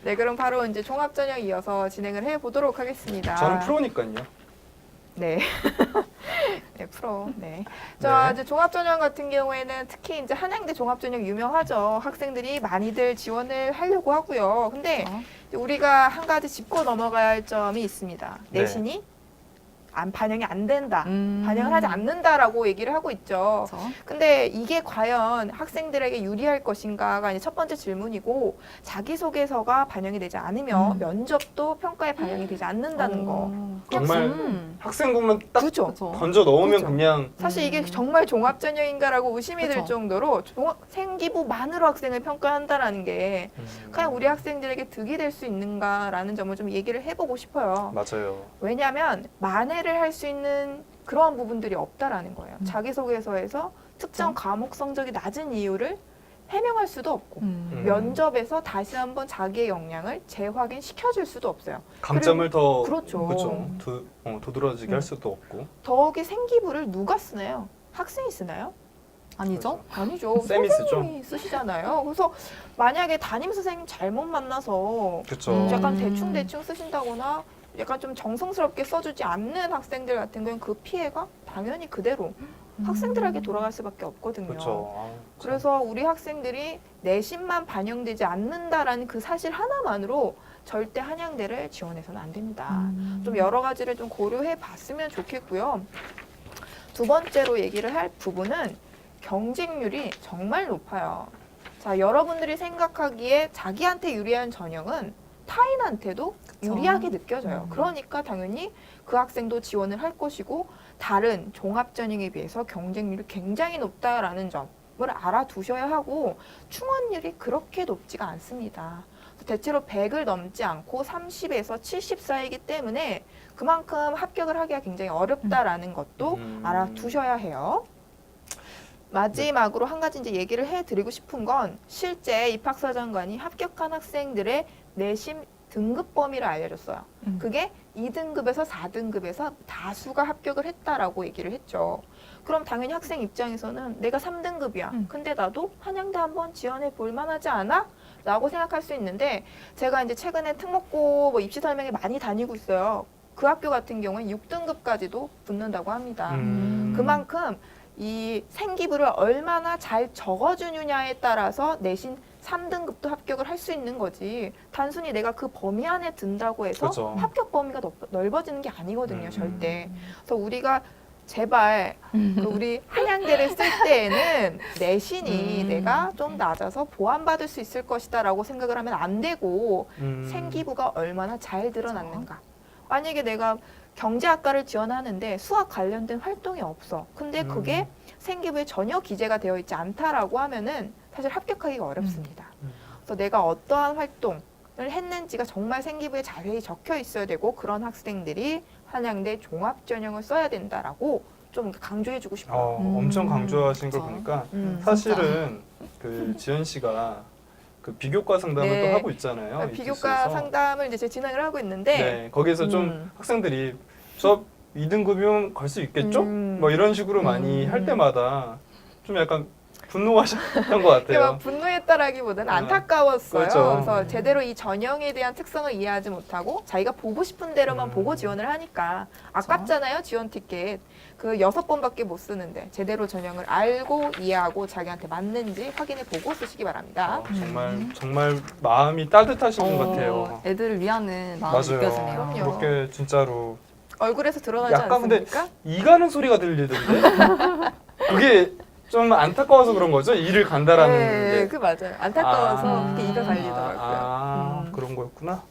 네, 그럼 바로 이제 종합전형 이어서 진행을 해보도록 하겠습니다. 저는 프로니까요. 네. 네, 프로. 네. 자, 네. 이제 종합전형 같은 경우에는 특히 이제 한양대 종합전형 유명하죠. 학생들이 많이들 지원을 하려고 하고요. 근데 이제 우리가 한 가지 짚고 넘어가야 할 점이 있습니다. 네. 내신이 반영이 안 된다. 음. 반영을 하지 않는다라고 얘기를 하고 있죠. 그렇죠. 근데 이게 과연 학생들에게 유리할 것인가가 이제 첫 번째 질문이고, 자기소개서가 반영이 되지 않으면 면접도 평가에 반영이 되지 않는다는 거. 정말 학생부만 딱 그죠? 그렇죠. 건져 넣으면 그죠. 그냥 사실 이게 정말 종합전형인가라고 의심이 들 그쵸. 정도로 생기부만으로 학생을 평가한다라는 게 과연 우리 학생들에게 득이 될 수 있는가라는 점을 좀 얘기를 해보고 싶어요. 맞아요. 왜냐하면 만회를 할 수 있는 그러한 부분들이 없다라는 거예요. 자기소개서에서 특정 과목 성적이 낮은 이유를 해명할 수도 없고 면접에서 다시 한번 자기의 역량을 재확인 시켜줄 수도 없어요. 강점을 더 그렇죠. 그렇죠. 도드라지게 할 수도 없고. 더욱이 생기부를 누가 쓰나요? 학생이 쓰나요? 아니죠? 아니죠. 쌤이 쓰죠. 선생님이 쓰시잖아요. 그래서 만약에 담임 선생님 잘못 만나서 그렇죠. 약간 대충 쓰신다거나 약간 좀 정성스럽게 써주지 않는 학생들 같은 경우는 그 피해가 당연히 그대로 학생들에게 돌아갈 수밖에 없거든요. 그렇죠. 그래서 우리 학생들이 내신만 반영되지 않는다라는 그 사실 하나만으로 절대 한양대를 지원해서는 안 됩니다. 좀 여러 가지를 좀 고려해 봤으면 좋겠고요. 두 번째로 얘기를 할 부분은 경쟁률이 정말 높아요. 자, 여러분들이 생각하기에 자기한테 유리한 전형은 타인한테도 유리하게 느껴져요. 그러니까 당연히 그 학생도 지원을 할 것이고 다른 종합전형에 비해서 경쟁률이 굉장히 높다라는 점을 알아두셔야 하고 충원율이 그렇게 높지가 않습니다. 대체로 100을 넘지 않고 30에서 70 사이이기 때문에 그만큼 합격을 하기가 굉장히 어렵다라는 것도 알아두셔야 해요. 마지막으로 한 가지 이제 얘기를 해드리고 싶은 건 실제 입학사정관이 합격한 학생들의 내신 등급 범위를 알려줬어요. 그게 2등급에서 4등급에서 다수가 합격을 했다라고 얘기를 했죠. 그럼 당연히 학생 입장에서는 내가 3등급이야. 근데 나도 한양대 한번 지원해 볼 만하지 않아? 라고 생각할 수 있는데 제가 이제 최근에 특목고 뭐 입시 설명회 많이 다니고 있어요. 그 학교 같은 경우는 6등급까지도 붙는다고 합니다. 그만큼 이 생기부를 얼마나 잘 적어주느냐에 따라서 내신 3등급도 합격을 할 수 있는 거지 단순히 내가 그 범위 안에 든다고 해서 그렇죠. 합격 범위가 넓어지는 게 아니거든요. 절대. 그래서 우리가 제발 그 우리 한양대를 쓸 때에는 내신이 내가 좀 낮아서 보완받을 수 있을 것이다 라고 생각을 하면 안 되고 생기부가 얼마나 잘 드러났는가. 만약에 내가 경제학과를 지원하는데 수학 관련된 활동이 없어. 근데 그게 생기부에 전혀 기재가 되어 있지 않다라고 하면은 사실 합격하기가 어렵습니다. 그래서 내가 어떠한 활동을 했는지가 정말 생기부에 자세히 적혀 있어야 되고 그런 학생들이 한양대 종합전형을 써야 된다라고 좀 강조해주고 싶어요. 엄청 강조하신 걸 그렇죠. 보니까 음. 사실은 그 지연 씨가 그 비교과 상담을 네. 또 하고 있잖아요. 이 비교과 기수에서. 상담을 이제 제가 진행을 하고 있는데 네, 거기서 좀 학생들이 저 2등급이면 갈 수 있겠죠? 뭐 이런 식으로 많이 할 때마다 좀 약간 분노하셨던 것 그게 막 같아요. 분노했다라기보다는 아, 안타까웠어요. 그렇죠. 그래서 제대로 이 전형에 대한 특성을 이해하지 못하고 자기가 보고 싶은 대로만 보고 지원을 하니까 아깝잖아요. 지원 티켓. 그 6번밖에 못 쓰는데 제대로 전형을 알고 이해하고 자기한테 맞는지 확인해 보고 쓰시기 바랍니다. 정말 마음이 따뜻하신 것 같아요. 애들을 위하는 마음이 맞아요. 느껴지네요. 그럼요. 그렇게 진짜로 얼굴에서 드러나지 약간 근데 않습니까? 이 가는 소리가 들리던데 그게 좀 안타까워서 그런 거죠? 이를 간다라는 네, 게. 그 맞아요. 안타까워서 그게 이가 갈리더라고요. 그런 거였구나.